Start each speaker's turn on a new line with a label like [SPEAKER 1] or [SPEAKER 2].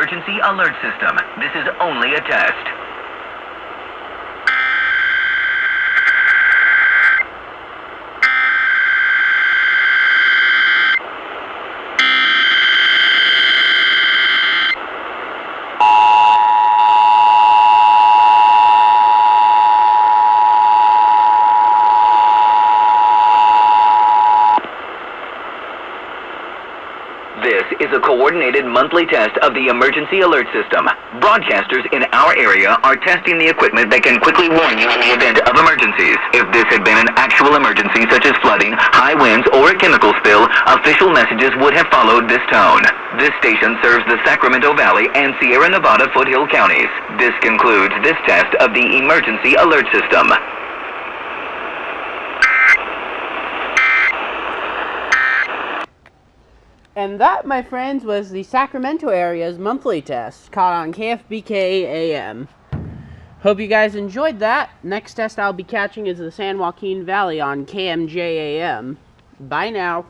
[SPEAKER 1] emergency alert system. This is only a test. This is a coordinated monthly test of the emergency alert system. Broadcasters in our area are testing the equipment that can quickly warn you in the event of emergencies. If this had been an actual emergency such as flooding, high winds, or a chemical spill, official messages would have followed this tone. This station serves the Sacramento Valley and Sierra Nevada Foothill counties. This concludes this test of the emergency alert system.
[SPEAKER 2] And that, my friends, was the Sacramento area's monthly test, caught on KFBK AM. Hope you guys enjoyed that. Next test I'll be catching is the San Joaquin Valley on KMJ AM. Bye now.